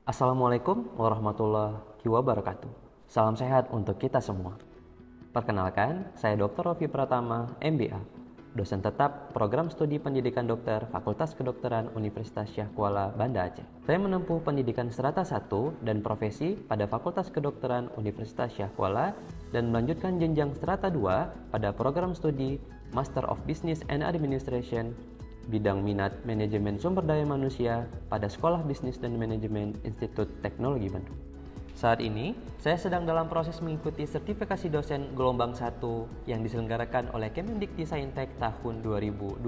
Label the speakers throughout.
Speaker 1: Assalamualaikum warahmatullahi wabarakatuh. Salam sehat untuk kita semua. Perkenalkan, saya Dr. Rofi Pratama, MBA, dosen tetap Program Studi Pendidikan Dokter Fakultas Kedokteran Universitas Syah Kuala, Banda Aceh. Saya menempuh pendidikan strata 1 dan profesi pada Fakultas Kedokteran Universitas Syah Kuala dan melanjutkan jenjang strata 2 pada program studi Master of Business and Administration bidang minat manajemen sumber daya manusia pada Sekolah Bisnis dan Manajemen Institut Teknologi Bandung. Saat ini, saya sedang dalam proses mengikuti sertifikasi dosen gelombang 1 yang diselenggarakan oleh Kemendikti-Saintek tahun 2026.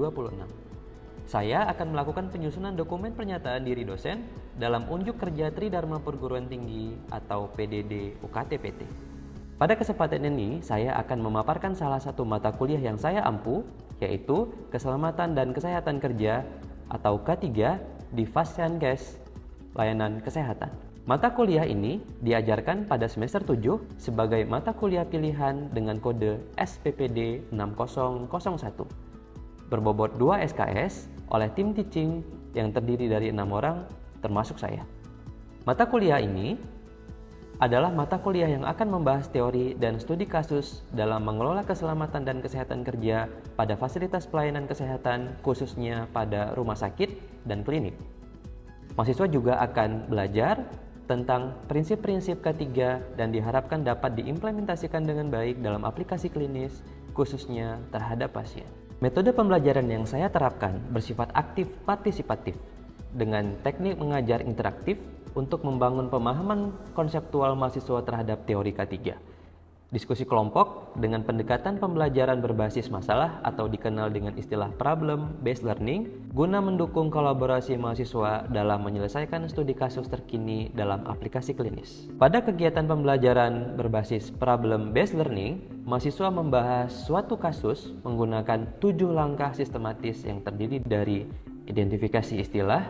Speaker 1: Saya akan melakukan penyusunan dokumen pernyataan diri dosen dalam unjuk kerja Tridharma Perguruan Tinggi atau PDD UKT-PT. Pada kesempatan ini, saya akan memaparkan salah satu mata kuliah yang saya ampu, yaitu Keselamatan dan Kesehatan Kerja atau K3 di Fasyankes Layanan Kesehatan. Mata kuliah ini diajarkan pada semester 7 sebagai mata kuliah pilihan dengan kode SPPD 6001. Berbobot 2 SKS oleh tim teaching yang terdiri dari 6 orang termasuk saya. Mata kuliah ini adalah mata kuliah yang akan membahas teori dan studi kasus dalam mengelola keselamatan dan kesehatan kerja pada fasilitas pelayanan kesehatan, khususnya pada rumah sakit dan klinik. Mahasiswa juga akan belajar tentang prinsip-prinsip K3 dan diharapkan dapat diimplementasikan dengan baik dalam aplikasi klinis, khususnya terhadap pasien. Metode pembelajaran yang saya terapkan bersifat aktif partisipatif dengan teknik mengajar interaktif untuk membangun pemahaman konseptual mahasiswa terhadap teori K3. Diskusi kelompok dengan pendekatan pembelajaran berbasis masalah atau dikenal dengan istilah problem based learning guna mendukung kolaborasi mahasiswa dalam menyelesaikan studi kasus terkini dalam aplikasi klinis. Pada kegiatan pembelajaran berbasis problem based learning, mahasiswa membahas suatu kasus menggunakan 7 langkah sistematis yang terdiri dari identifikasi istilah,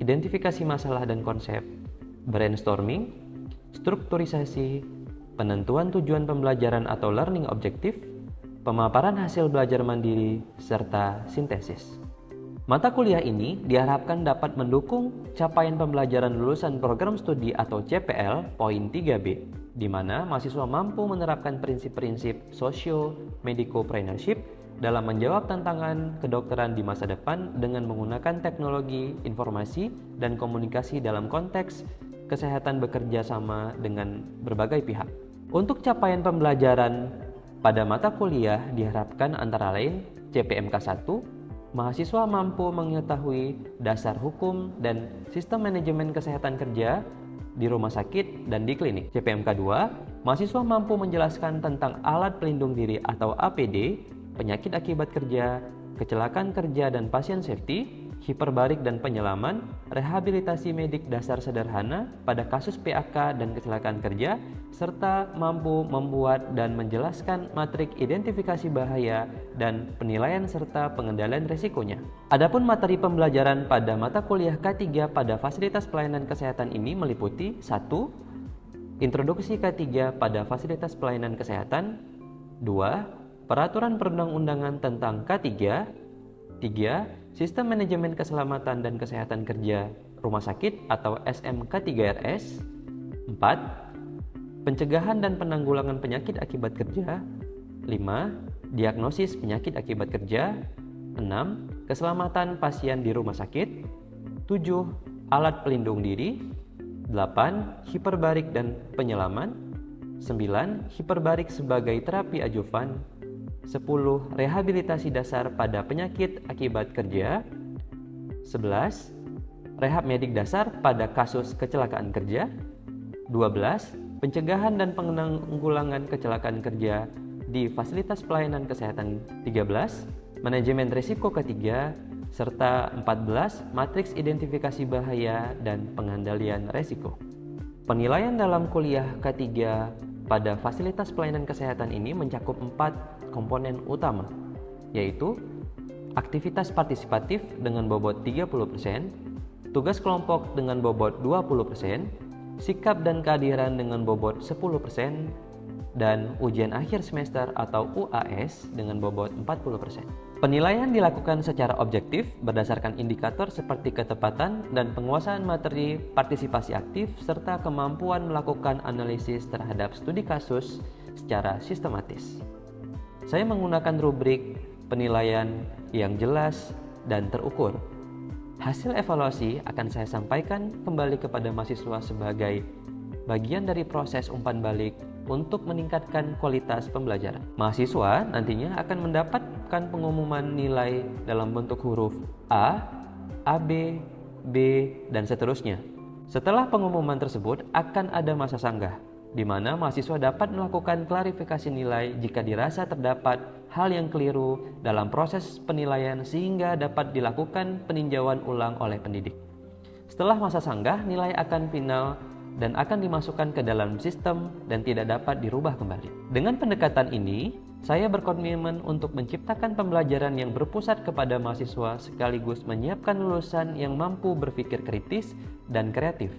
Speaker 1: identifikasi masalah dan konsep, brainstorming, strukturisasi, penentuan tujuan pembelajaran atau learning objective, pemaparan hasil belajar mandiri, serta sintesis. Mata kuliah ini diharapkan dapat mendukung capaian pembelajaran lulusan program studi atau CPL poin 3B, di mana mahasiswa mampu menerapkan prinsip-prinsip socio-medicopreneurship dalam menjawab tantangan kedokteran di masa depan dengan menggunakan teknologi, informasi, dan komunikasi dalam konteks kesehatan bekerja sama dengan berbagai pihak. Untuk capaian pembelajaran pada mata kuliah diharapkan antara lain CPMK 1, mahasiswa mampu mengetahui dasar hukum dan sistem manajemen kesehatan kerja di rumah sakit dan di klinik. CPMK 2, mahasiswa mampu menjelaskan tentang alat pelindung diri atau APD, penyakit akibat kerja, kecelakaan kerja dan pasien safety, hiperbarik dan penyelaman, rehabilitasi medik dasar sederhana pada kasus PAK dan kecelakaan kerja, serta mampu membuat dan menjelaskan matrik identifikasi bahaya dan penilaian serta pengendalian risikonya. Adapun materi pembelajaran pada mata kuliah K3 pada fasilitas pelayanan kesehatan ini meliputi 1. Introduksi K3 pada fasilitas pelayanan kesehatan, 2. Peraturan perundang-undangan tentang K3, 3. Sistem Manajemen Keselamatan dan Kesehatan Kerja Rumah Sakit atau SMK3RS, 4. Pencegahan dan penanggulangan penyakit akibat kerja, 5. Diagnosis penyakit akibat kerja, 6. Keselamatan pasien di rumah sakit, 7. Alat pelindung diri, 8. Hiperbarik dan penyelaman, 9. Hiperbarik sebagai terapi adjuvan, 10. Rehabilitasi dasar pada penyakit akibat kerja, 11. Rehab medik dasar pada kasus kecelakaan kerja, 12. Pencegahan dan penanggulangan kecelakaan kerja di fasilitas pelayanan kesehatan, 13. Manajemen risiko ketiga, serta 14. Matriks identifikasi bahaya dan pengendalian risiko. Penilaian dalam kuliah K3 pada fasilitas pelayanan kesehatan ini mencakup 4 komponen utama, yaitu aktivitas partisipatif dengan bobot 30%, tugas kelompok dengan bobot 20%, sikap dan kehadiran dengan bobot 10%, dan ujian akhir semester atau UAS dengan bobot 40%. Penilaian dilakukan secara objektif berdasarkan indikator seperti ketepatan dan penguasaan materi, partisipasi aktif, serta kemampuan melakukan analisis terhadap studi kasus secara sistematis. Saya menggunakan rubrik penilaian yang jelas dan terukur. Hasil evaluasi akan saya sampaikan kembali kepada mahasiswa sebagai bagian dari proses umpan balik untuk meningkatkan kualitas pembelajaran. Mahasiswa nantinya akan mendapatkan pengumuman nilai dalam bentuk huruf A, AB, B, dan seterusnya. Setelah pengumuman tersebut akan ada masa sanggah, di mana mahasiswa dapat melakukan klarifikasi nilai jika dirasa terdapat hal yang keliru dalam proses penilaian sehingga dapat dilakukan peninjauan ulang oleh pendidik. Setelah masa sanggah, nilai akan final dan akan dimasukkan ke dalam sistem dan tidak dapat dirubah kembali. Dengan pendekatan ini, saya berkomitmen untuk menciptakan pembelajaran yang berpusat kepada mahasiswa sekaligus menyiapkan lulusan yang mampu berpikir kritis dan kreatif,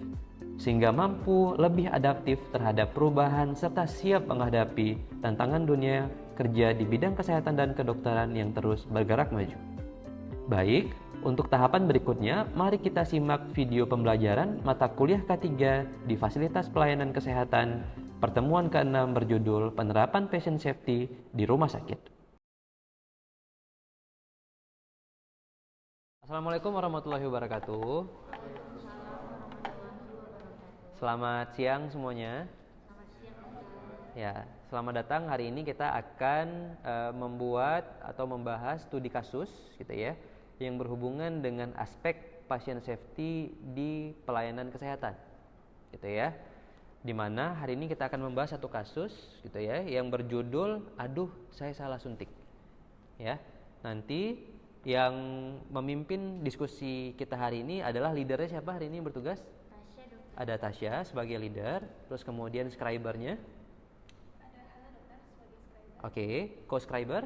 Speaker 1: sehingga mampu lebih adaptif terhadap perubahan serta siap menghadapi tantangan dunia kerja di bidang kesehatan dan kedokteran yang terus bergerak maju. Baik, untuk tahapan berikutnya, mari kita simak video pembelajaran mata kuliah K3 di Fasilitas Pelayanan Kesehatan, pertemuan ke-6 berjudul Penerapan Patient Safety di Rumah Sakit. Assalamualaikum warahmatullahi wabarakatuh. Selamat siang semuanya. Ya, selamat datang. Hari ini kita akan membuat atau membahas studi kasus, gitu ya, yang berhubungan dengan aspek patient safety di pelayanan kesehatan, gitu ya. Dimana hari ini kita akan membahas satu kasus, gitu ya, yang berjudul "Aduh, saya salah suntik". Ya, nanti yang memimpin diskusi kita hari ini adalah leadernya siapa hari ini bertugas? Tasya, dokter. Ada Tasya sebagai leader, terus kemudian scribernya? Ada Hana, dokter, sebagai scriber. Oke, co-scriber?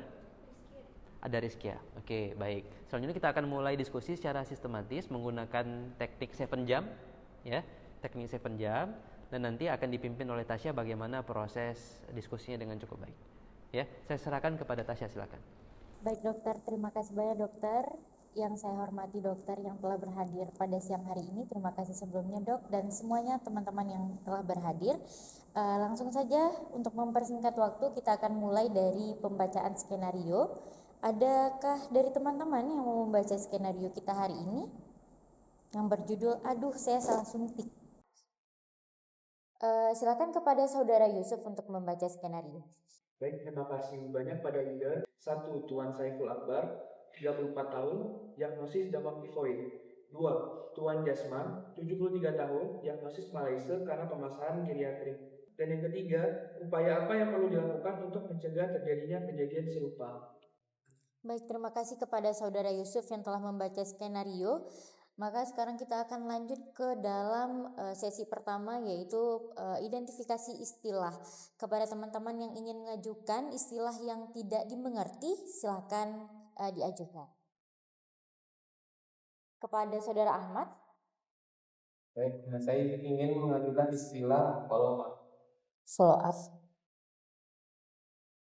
Speaker 1: Ada Rizkia. Oke, baik. Selanjutnya kita akan mulai diskusi secara sistematis menggunakan teknik 7 jam, ya, teknik 7 jam, dan nanti akan dipimpin oleh Tasya bagaimana proses diskusinya dengan cukup baik. Ya, saya serahkan kepada Tasya, silakan.
Speaker 2: Baik dokter, terima kasih banyak dokter. Yang saya hormati dokter yang telah berhadir pada siang hari ini. Terima kasih sebelumnya dok dan semuanya teman-teman yang telah berhadir. Langsung saja untuk mempersingkat waktu kita akan mulai dari pembacaan skenario. Adakah dari teman-teman yang mau membaca skenario kita hari ini yang berjudul "Aduh, saya salah suntik"? Silakan kepada saudara Yusuf untuk membaca skenario.
Speaker 3: Baik, terima kasih banyak pada leader. 1. Tuan Saiful Akbar, 34 tahun, diagnosis damam tifoid. 2. Tuan Jasman, 73 tahun, diagnosis Malaysia karena pemasaran geriatrik. Dan yang ketiga, upaya apa yang perlu dilakukan untuk mencegah terjadinya kejadian serupa?
Speaker 2: Baik, terima kasih kepada saudara Yusuf yang telah membaca skenario. Maka sekarang kita akan lanjut ke dalam sesi pertama, yaitu identifikasi istilah. Kepada teman-teman yang ingin mengajukan istilah yang tidak dimengerti, silakan diajukan. Kepada saudara Ahmad.
Speaker 4: Baik, saya ingin mengajukan istilah follow up.
Speaker 2: Follow up.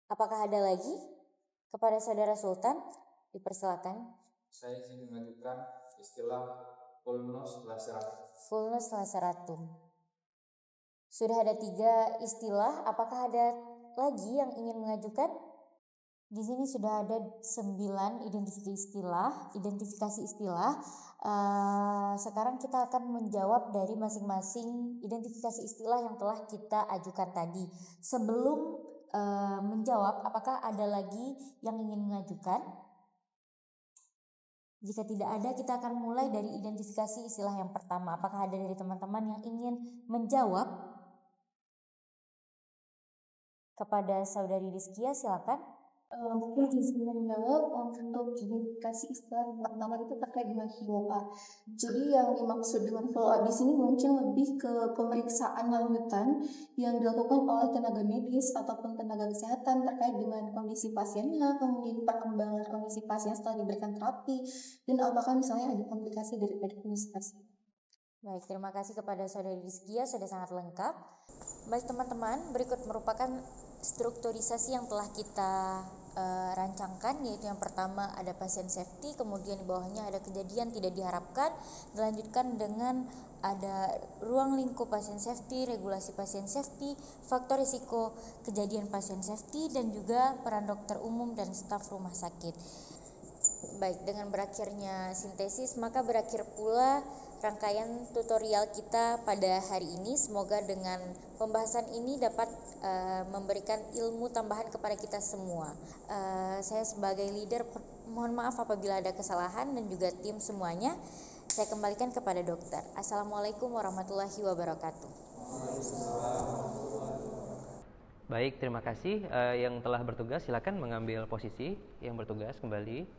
Speaker 2: Apakah ada lagi? Kepada saudara Sultan, dipersilakan.
Speaker 4: Saya ingin mengajukan istilah vulnus laceratum.
Speaker 2: Vulnus laceratum. Sudah ada 3 istilah. Apakah ada lagi yang ingin mengajukan? Di sini sudah ada 9 identifikasi istilah. Sekarang kita akan menjawab dari masing-masing identifikasi istilah yang telah kita ajukan tadi. Sebelum menjawab, apakah ada lagi yang ingin mengajukan? Jika tidak ada, kita akan mulai dari identifikasi istilah yang pertama. Apakah ada dari teman-teman yang ingin menjawab? Kepada saudari Rizkia, silakan.
Speaker 5: Mungkin izin menjawab untuk identifikasi istilah yang pertama itu terkait dengan follow up. Jadi yang dimaksud dengan follow up di sini mungkin lebih ke pemeriksaan lanjutan yang dilakukan oleh tenaga medis ataupun tenaga kesehatan terkait dengan kondisi pasiennya, kemudian perkembangan kondisi pasien setelah diberikan terapi, dan apakah misalnya ada komplikasi dari kondisi pasien.
Speaker 2: Baik, terima kasih kepada saudari Rizkia, sudah sangat lengkap. Baik teman-teman, berikut merupakan strukturisasi yang telah kita rancangkan, yaitu yang pertama ada pasien safety, kemudian di bawahnya ada kejadian tidak diharapkan, dilanjutkan dengan ada ruang lingkup pasien safety, regulasi pasien safety, faktor risiko kejadian pasien safety, dan juga peran dokter umum dan staf rumah sakit. Baik, dengan berakhirnya sintesis, maka berakhir pula rangkaian tutorial kita pada hari ini. Semoga dengan pembahasan ini dapat memberikan ilmu tambahan kepada kita semua. Saya sebagai leader mohon maaf apabila ada kesalahan, dan juga tim semuanya. Saya kembalikan kepada dokter. Assalamualaikum warahmatullahi wabarakatuh.
Speaker 1: Baik, terima kasih. Yang telah bertugas silakan mengambil posisi yang bertugas kembali.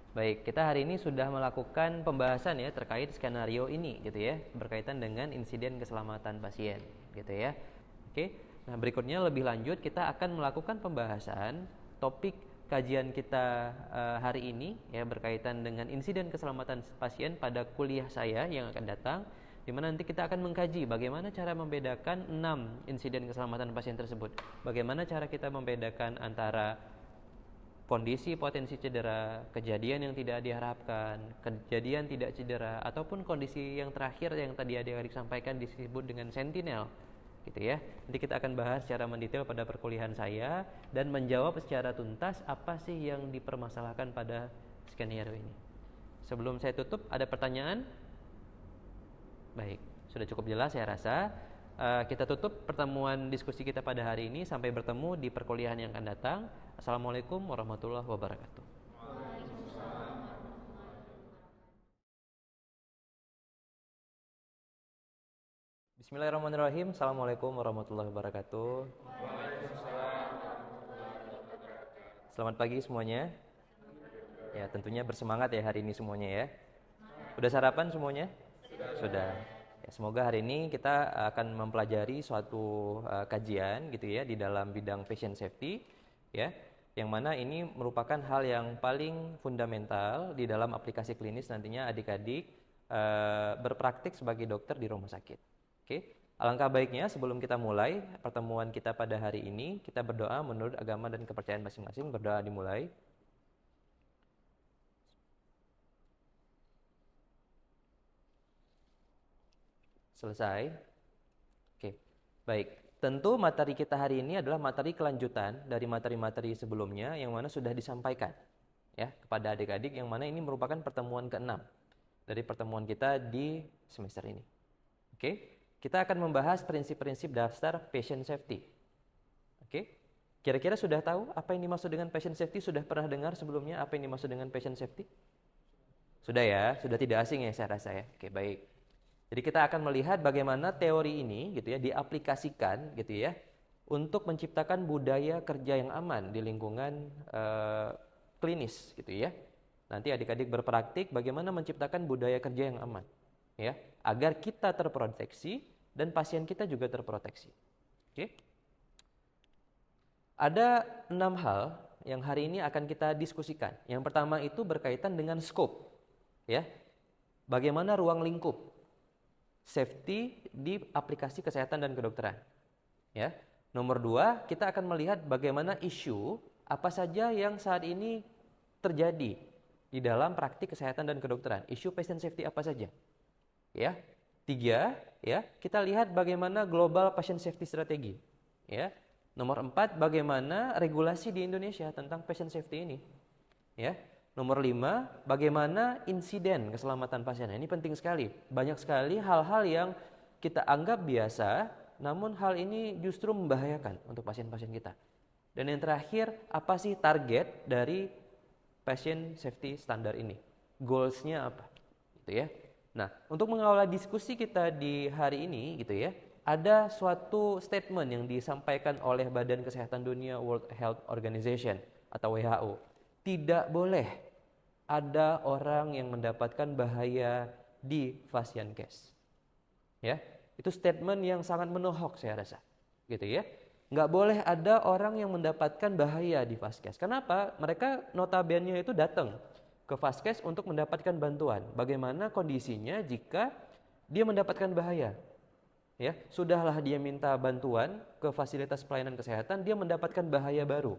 Speaker 1: Baik, kita hari ini sudah melakukan pembahasan ya terkait skenario ini gitu ya, berkaitan dengan insiden keselamatan pasien gitu ya. Oke. Nah, berikutnya lebih lanjut kita akan melakukan pembahasan topik kajian kita hari ini ya, berkaitan dengan insiden keselamatan pasien pada kuliah saya yang akan datang, di mana nanti kita akan mengkaji bagaimana cara membedakan 6 insiden keselamatan pasien tersebut. Bagaimana cara kita membedakan antara kondisi potensi cedera, kejadian yang tidak diharapkan, kejadian tidak cedera, ataupun kondisi yang terakhir yang tadi adik-adik sampaikan disebut dengan sentinel gitu ya. Nanti kita akan bahas secara mendetail pada perkuliahan saya dan menjawab secara tuntas apa sih yang dipermasalahkan pada skenario ini. Sebelum saya tutup, ada pertanyaan? Baik, sudah cukup jelas saya rasa. Kita tutup pertemuan diskusi kita pada hari ini. Sampai bertemu di perkuliahan yang akan datang. Assalamualaikum warahmatullahi wabarakatuh. Bismillahirrahmanirrahim. Assalamualaikum warahmatullahi wabarakatuh. Selamat pagi semuanya. Ya, tentunya bersemangat ya hari ini semuanya ya. Udah sarapan semuanya? Sudah. Ya, semoga hari ini kita akan mempelajari suatu kajian gitu ya di dalam bidang patient safety ya, yang mana ini merupakan hal yang paling fundamental di dalam aplikasi klinis nantinya adik-adik berpraktik sebagai dokter di rumah sakit. Oke, alangkah baiknya sebelum kita mulai pertemuan kita pada hari ini, kita berdoa menurut agama dan kepercayaan masing-masing. Berdoa dimulai. Selesai. Oke, baik. Tentu materi kita hari ini adalah materi kelanjutan dari materi-materi sebelumnya yang mana sudah disampaikan ya kepada adik-adik, yang mana ini merupakan pertemuan ke-6 dari pertemuan kita di semester ini. Oke, kita akan membahas prinsip-prinsip dasar patient safety. Oke, kira-kira sudah tahu apa yang dimaksud dengan patient safety? Sudah pernah dengar sebelumnya apa yang dimaksud dengan patient safety? Sudah ya, sudah tidak asing ya saya rasa ya. Oke, baik. Jadi kita akan melihat bagaimana teori ini gitu ya diaplikasikan gitu ya untuk menciptakan budaya kerja yang aman di lingkungan klinis gitu ya. Nanti adik-adik berpraktik bagaimana menciptakan budaya kerja yang aman ya, agar kita terproteksi dan pasien kita juga terproteksi. Oke. Ada 6 hal yang hari ini akan kita diskusikan. Yang pertama itu berkaitan dengan scope ya. Bagaimana ruang lingkup safety di aplikasi kesehatan dan kedokteran. Ya. Nomor 2, kita akan melihat bagaimana isu apa saja yang saat ini terjadi di dalam praktik kesehatan dan kedokteran. Isu patient safety apa saja. Ya. 3, ya, kita lihat bagaimana global patient safety strategi. Ya. Nomor 4, bagaimana regulasi di Indonesia tentang patient safety ini. Ya. Nomor 5, bagaimana insiden keselamatan pasien. Ini penting sekali. Banyak sekali hal-hal yang kita anggap biasa, namun hal ini justru membahayakan untuk pasien-pasien kita. Dan yang terakhir, apa sih target dari patient safety standar ini? Goals-nya apa? Gitu ya. Nah, untuk mengawali diskusi kita di hari ini gitu ya, ada suatu statement yang disampaikan oleh Badan Kesehatan Dunia, World Health Organization atau WHO. Tidak boleh ada orang yang mendapatkan bahaya di fashion case. Ya, itu statement yang sangat menohok saya rasa. Gitu ya. Nggak boleh ada orang yang mendapatkan bahaya di Vaskes. Kenapa? Mereka notabene itu datang ke Vaskes untuk mendapatkan bantuan. Bagaimana kondisinya jika dia mendapatkan bahaya? Ya, sudahlah dia minta bantuan ke fasilitas pelayanan kesehatan, dia mendapatkan bahaya baru.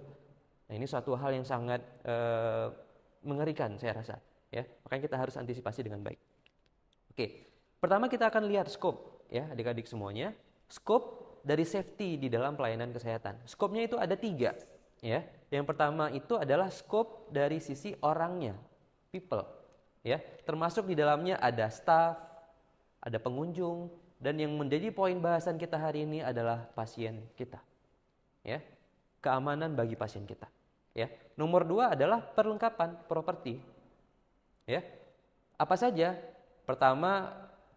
Speaker 1: Nah, ini suatu hal yang sangat mengerikan saya rasa, ya. Makanya kita harus antisipasi dengan baik. Oke, pertama kita akan lihat scope, ya adik-adik semuanya. Scope dari safety di dalam pelayanan kesehatan. Scope-nya itu ada 3, ya. Yang pertama itu adalah scope dari sisi orangnya, people, ya. Termasuk di dalamnya ada staff, ada pengunjung, dan yang menjadi poin bahasan kita hari ini adalah pasien kita, ya. Keamanan bagi pasien kita, ya. Nomor 2 adalah perlengkapan properti, ya. Apa saja? Pertama,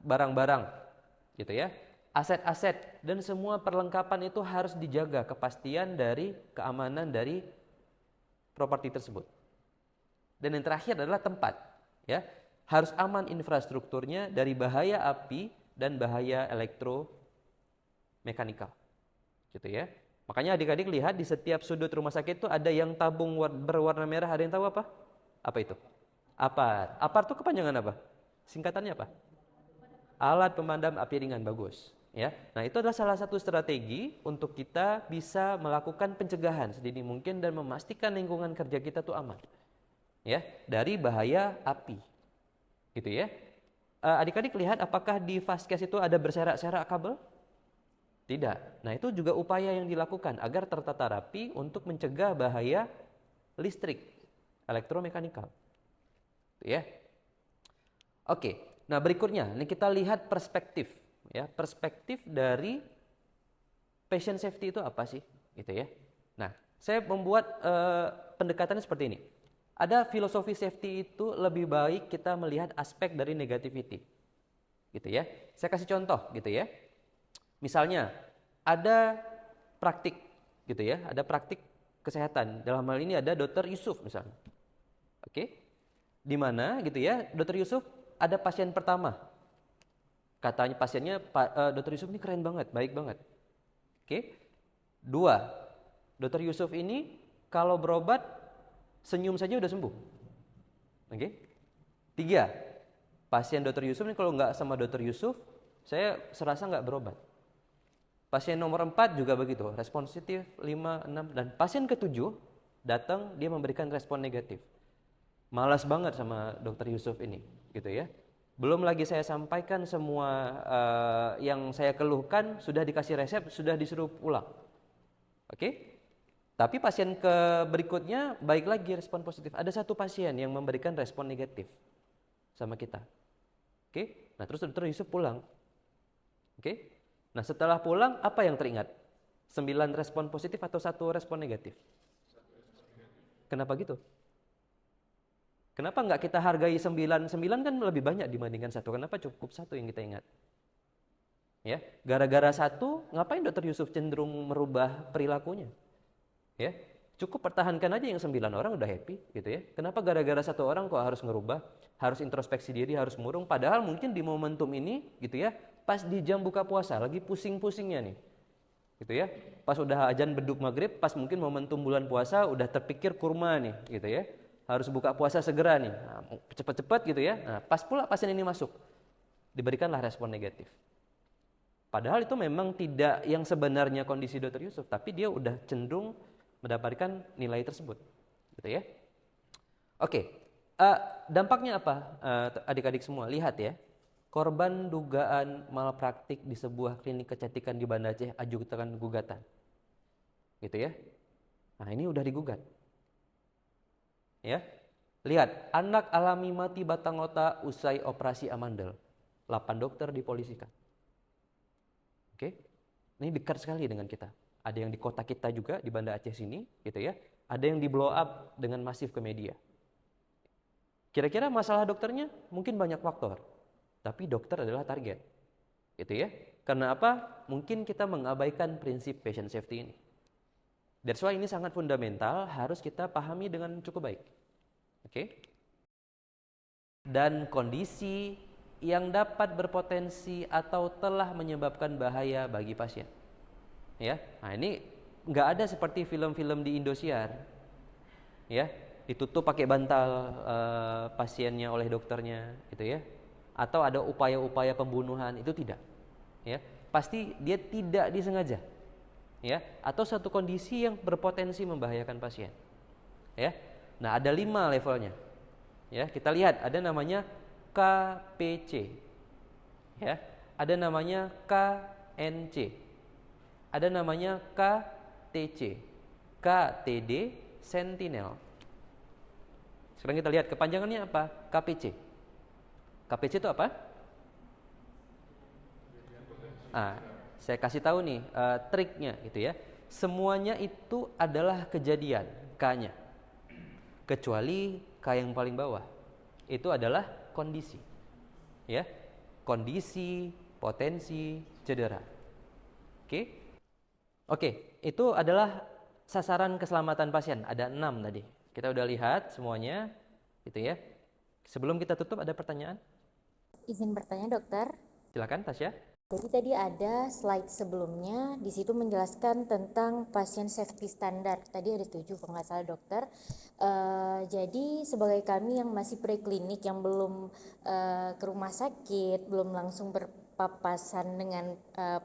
Speaker 1: barang-barang, gitu ya. Aset-aset dan semua perlengkapan itu harus dijaga kepastian dari keamanan dari properti tersebut. Dan yang terakhir adalah tempat, ya. Harus aman infrastrukturnya dari bahaya api dan bahaya elektromekanikal, gitu ya. Makanya adik-adik lihat di setiap sudut rumah sakit itu ada yang tabung berwarna merah. Ada yang tahu apa? Apa itu? APAR. APAR itu kepanjangan apa? Singkatannya apa? Alat pemadam api ringan. Bagus, ya. Nah, itu adalah salah satu strategi untuk kita bisa melakukan pencegahan sedini mungkin dan memastikan lingkungan kerja kita tuh aman, ya, dari bahaya api, gitu ya. Adik-adik lihat apakah di Fastcase itu ada berserak-serak kabel? Tidak. Nah, itu juga upaya yang dilakukan agar tertata rapi untuk mencegah bahaya listrik, elektromekanikal, ya. Oke, nah berikutnya ini kita lihat perspektif, ya, perspektif dari patient safety itu apa sih, gitu ya. Nah, saya membuat pendekatannya seperti ini. Ada filosofi safety itu lebih baik kita melihat aspek dari negativity, gitu ya. Saya kasih contoh, gitu ya. Misalnya ada praktik, gitu ya, ada praktik kesehatan. Dalam hal ini ada Dr. Yusuf misalnya, oke, di mana, gitu ya, Dr. Yusuf ada pasien pertama. Katanya pasiennya, Dr. Yusuf ini keren banget, baik banget. Oke. 2, Dr. Yusuf ini kalau berobat senyum saja udah sembuh. Oke. 3, pasien Dr. Yusuf ini kalau nggak sama Dr. Yusuf, saya serasa nggak berobat. Pasien nomor 4 juga begitu, responsif 5, 6, dan pasien ke-7 datang dia memberikan respon negatif. Malas banget sama Dr. Yusuf ini, gitu ya. Belum lagi saya sampaikan semua yang saya keluhkan, sudah dikasih resep, sudah disuruh pulang. Oke? Tapi pasien berikutnya baik lagi, respon positif. Ada 1 pasien yang memberikan respon negatif sama kita. Oke? Nah, terus Dr. Yusuf pulang. Oke? Nah, setelah pulang apa yang teringat? 9 respon positif atau 1 respon negatif? Kenapa gitu? Kenapa nggak kita hargai 9? 9 kan lebih banyak dibandingkan 1. Kenapa cukup 1 yang kita ingat? Ya, gara-gara 1, ngapain Dr. Yusuf cenderung merubah perilakunya? Ya, cukup pertahankan aja yang 9 orang udah happy, gitu ya. Kenapa gara-gara 1 orang kok harus ngerubah, harus introspeksi diri, harus murung? Padahal mungkin di momentum ini, gitu ya, pas di jam buka puasa, lagi pusing-pusingnya nih, gitu ya. Pas udah azan beduk maghrib, pas mungkin momentum bulan puasa, udah terpikir kurma nih, gitu ya. Harus buka puasa segera nih, nah, cepet-cepet gitu ya. Nah, pas pula pasien ini masuk, diberikanlah respon negatif. Padahal itu memang tidak yang sebenarnya kondisi Dr. Yusuf, tapi dia udah cenderung mendapatkan nilai tersebut, gitu ya. Oke, dampaknya apa, adik-adik semua? Lihat ya, korban dugaan malpraktik di sebuah klinik kecantikan di Banda Aceh ajukan gugatan, gitu ya. Nah, ini udah digugat. Ya, lihat, anak alami mati batang otak usai operasi amandel. 8 dokter dipolisikan. Oke, ini dekat sekali dengan kita. Ada yang di kota kita juga di Banda Aceh sini, gitu ya. Ada yang di blow up dengan masif ke media. Kira-kira masalah dokternya mungkin banyak faktor, tapi dokter adalah target, gitu ya. Karena apa? Mungkin kita mengabaikan prinsip patient safety ini. That's why ini sangat fundamental, harus kita pahami dengan cukup baik. Oke? Dan kondisi yang dapat berpotensi atau telah menyebabkan bahaya bagi pasien. Ya, nah ini nggak ada seperti film-film di Indosiar, ya, ditutup pakai bantal pasiennya oleh dokternya, gitu ya. Atau ada upaya-upaya pembunuhan, itu tidak. Ya, pasti dia tidak disengaja. Ya, atau satu kondisi yang berpotensi membahayakan pasien. Ya. Nah, ada 5 levelnya. Ya, kita lihat ada namanya KPC. Ya. Ada namanya KNC. Ada namanya KTC. KTD Sentinel. Sekarang kita lihat kepanjangannya apa? KPC. KPC itu apa? Saya kasih tahu nih triknya gitu ya. Semuanya itu adalah kejadian, K-nya. Kecuali K yang paling bawah. Itu adalah kondisi. Ya. Kondisi, potensi, cedera. Oke, itu adalah sasaran keselamatan pasien. Ada 6 tadi. Kita udah lihat semuanya gitu ya. Sebelum kita tutup ada pertanyaan?
Speaker 2: Izin bertanya, dokter.
Speaker 1: Silakan Tasya.
Speaker 2: Jadi tadi ada slide sebelumnya, di situ menjelaskan tentang pasien safety standar. Tadi ada 7 kalau nggak salah, dokter. Jadi sebagai kami yang masih preklinik, yang belum ke rumah sakit, belum langsung berpapasan dengan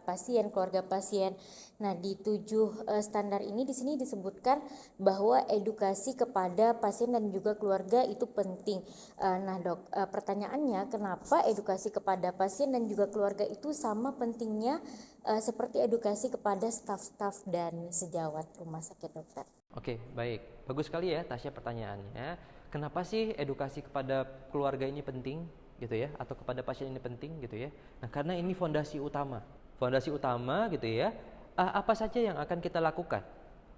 Speaker 2: pasien, keluarga pasien. Nah, di 7 standar ini di sini disebutkan bahwa edukasi kepada pasien dan juga keluarga itu penting. Nah, dok, pertanyaannya kenapa edukasi kepada pasien dan juga keluarga itu sama pentingnya seperti edukasi kepada staf-staf dan sejawat rumah sakit, dokter?
Speaker 1: Oke, baik. Bagus sekali ya Tasya pertanyaannya. Kenapa sih edukasi kepada keluarga ini penting gitu ya, atau kepada pasien ini penting gitu ya? Nah, karena ini fondasi utama. Fondasi utama gitu ya. Apa saja yang akan kita lakukan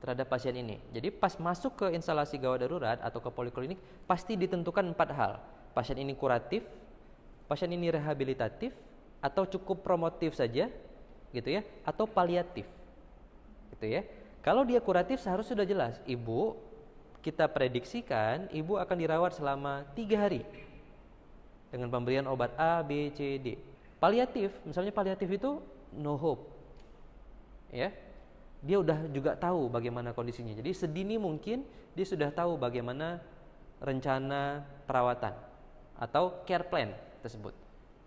Speaker 1: terhadap pasien ini. Jadi pas masuk ke instalasi gawat darurat atau ke poliklinik pasti ditentukan 4 hal. Pasien ini kuratif, pasien ini rehabilitatif, atau cukup promotif saja gitu ya, atau paliatif gitu ya. Kalau dia kuratif seharusnya sudah jelas, ibu kita prediksikan ibu akan dirawat selama 3 hari dengan pemberian obat A, B, C, D. Paliatif, misalnya paliatif itu no hope. Ya, dia udah juga tahu bagaimana kondisinya. Jadi sedini mungkin dia sudah tahu bagaimana rencana perawatan atau care plan tersebut.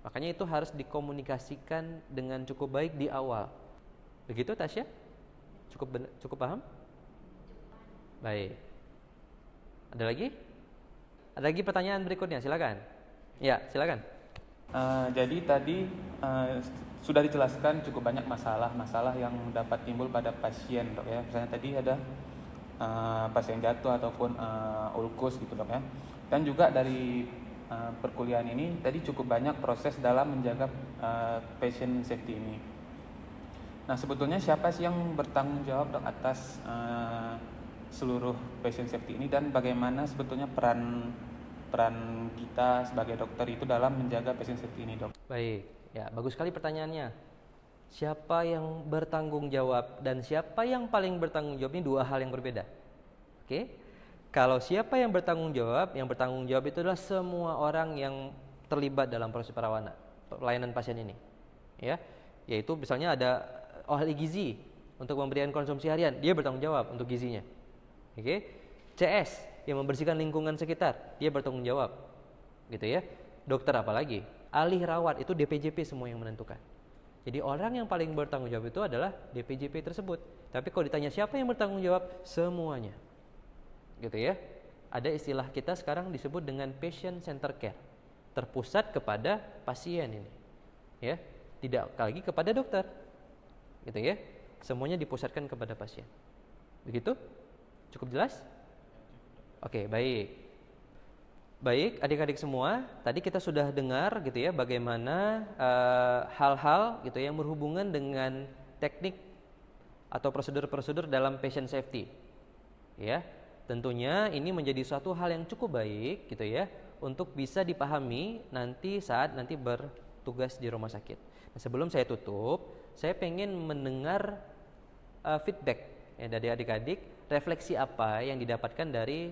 Speaker 1: Makanya itu harus dikomunikasikan dengan cukup baik di awal. Begitu Tasya? Cukup paham? Baik. Ada lagi? Ada lagi pertanyaan berikutnya, silakan. Ya, silakan.
Speaker 6: Jadi tadi sudah dijelaskan cukup banyak masalah yang dapat timbul pada pasien, dok ya. Misalnya tadi ada pasien jatuh ataupun ulkus gitu, dok ya. Dan juga dari perkuliahan ini tadi cukup banyak proses dalam menjaga patient safety ini. Nah, sebetulnya siapa sih yang bertanggung jawab, dok, atas seluruh patient safety ini, dan bagaimana sebetulnya peran kita sebagai dokter itu dalam menjaga patient safety ini, dok?
Speaker 1: Baik, ya bagus sekali pertanyaannya. Siapa yang bertanggung jawab dan siapa yang paling bertanggung jawab ini 2 hal yang berbeda. Oke? Kalau siapa yang bertanggung jawab itu adalah semua orang yang terlibat dalam proses pelayanan pasien ini. Ya, yaitu misalnya ada ahli gizi untuk pemberian konsumsi harian, dia bertanggung jawab untuk gizinya. Oke? CS yang membersihkan lingkungan sekitar, dia bertanggung jawab. Gitu ya. Dokter apalagi? Ahli rawat itu DPJP semua yang menentukan. Jadi orang yang paling bertanggung jawab itu adalah DPJP tersebut. Tapi kalau ditanya siapa yang bertanggung jawab, semuanya. Gitu ya. Ada istilah kita sekarang disebut dengan patient center care. Terpusat kepada pasien ini. Ya, tidak lagi kepada dokter. Gitu ya. Semuanya dipusatkan kepada pasien. Begitu? Cukup jelas? Oke, baik. Baik, adik-adik semua, tadi kita sudah dengar gitu ya bagaimana hal-hal gitu yang berhubungan dengan teknik atau prosedur-prosedur dalam patient safety. Ya, tentunya ini menjadi suatu hal yang cukup baik gitu ya untuk bisa dipahami nanti saat bertugas di rumah sakit. Nah, sebelum saya tutup, saya pengen mendengar feedback ya, dari adik-adik, refleksi apa yang didapatkan dari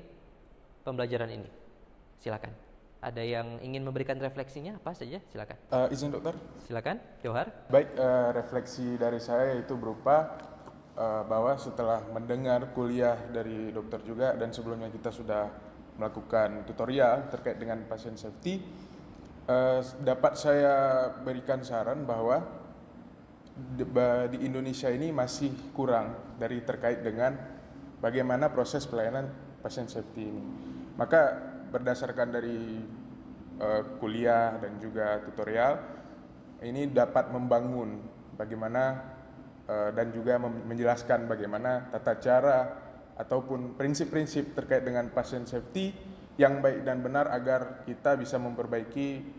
Speaker 1: pembelajaran ini. Silakan. Ada yang ingin memberikan refleksinya apa saja? Silakan.
Speaker 7: Izin dokter.
Speaker 1: Silakan, Johar.
Speaker 7: Baik, refleksi dari saya yaitu berupa bahwa setelah mendengar kuliah dari dokter juga dan sebelumnya kita sudah melakukan tutorial terkait dengan patient safety, dapat saya berikan saran bahwa di Indonesia ini masih kurang dari terkait dengan bagaimana proses pelayanan pasien safety ini. Maka berdasarkan dari kuliah dan juga tutorial ini dapat membangun bagaimana dan juga menjelaskan bagaimana tata cara ataupun prinsip-prinsip terkait dengan pasien safety yang baik dan benar agar kita bisa memperbaiki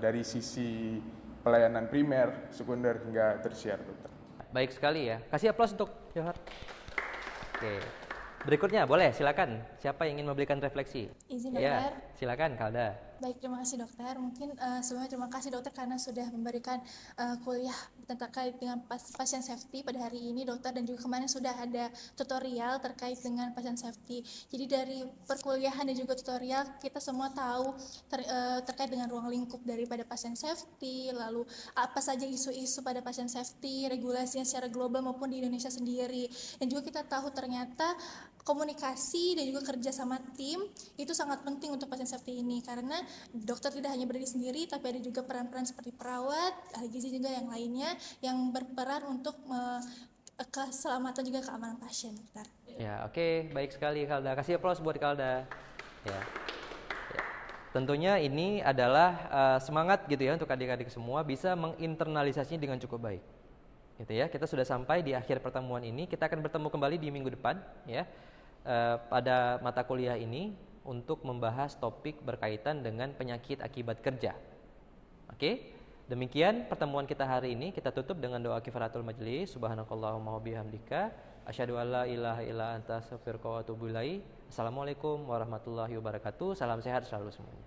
Speaker 7: dari sisi pelayanan primer, sekunder hingga tersier, dokter.
Speaker 1: Baik sekali ya. Kasih aplaus untuk Johar. Oke. Berikutnya boleh silakan. Siapa yang ingin memberikan refleksi?
Speaker 8: Izin
Speaker 1: Ya,
Speaker 8: dokter.
Speaker 1: silakan Kalda.
Speaker 8: Baik, terima kasih dokter. Mungkin sebelumnya terima kasih dokter karena sudah memberikan kuliah terkait dengan pasien safety pada hari ini dokter, dan juga kemarin sudah ada tutorial terkait dengan pasien safety. Jadi dari perkuliahan dan juga tutorial kita semua tahu terkait dengan ruang lingkup daripada pasien safety, lalu apa saja isu-isu pada pasien safety, regulasinya secara global maupun di Indonesia sendiri. Dan juga kita tahu ternyata komunikasi dan juga kerja sama tim itu sangat penting untuk pasien safety ini, karena dokter tidak hanya berdiri sendiri tapi ada juga peran-peran seperti perawat, ahli gizi juga yang lainnya yang berperan untuk keselamatan juga keamanan pasien, dokter.
Speaker 1: Ya, oke, baik sekali Kalda. Kasih aplaus buat Kalda. Ya. Tentunya ini adalah semangat gitu ya untuk adik-adik semua bisa menginternalisasinya dengan cukup baik. Gitu ya. Kita sudah sampai di akhir pertemuan ini. Kita akan bertemu kembali di minggu depan ya. Pada mata kuliah ini untuk membahas topik berkaitan dengan penyakit akibat kerja. Oke, demikian pertemuan kita hari ini. Kita tutup dengan doa kifaratul majlis. Subhanakallahumma wabihamdika asyhadu alla ilaha illa anta astaghfiruka wa atubu ilaik. Assalamualaikum warahmatullahi wabarakatuh. Salam sehat selalu semuanya.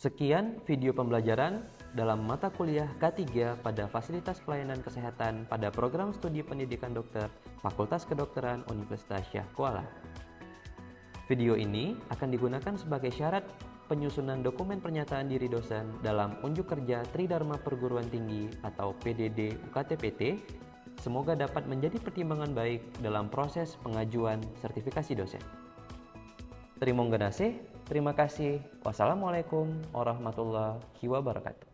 Speaker 1: Sekian video pembelajaran dalam mata kuliah K3 pada Fasilitas Pelayanan Kesehatan pada program studi pendidikan dokter Fakultas Kedokteran Universitas Syah Kuala. Video ini akan digunakan sebagai syarat penyusunan dokumen pernyataan diri dosen dalam unjuk kerja Tridharma Perguruan Tinggi atau PDD UKT-PT. Semoga dapat menjadi pertimbangan baik dalam proses pengajuan sertifikasi dosen. Terima kasih. Wassalamualaikum warahmatullahi wabarakatuh.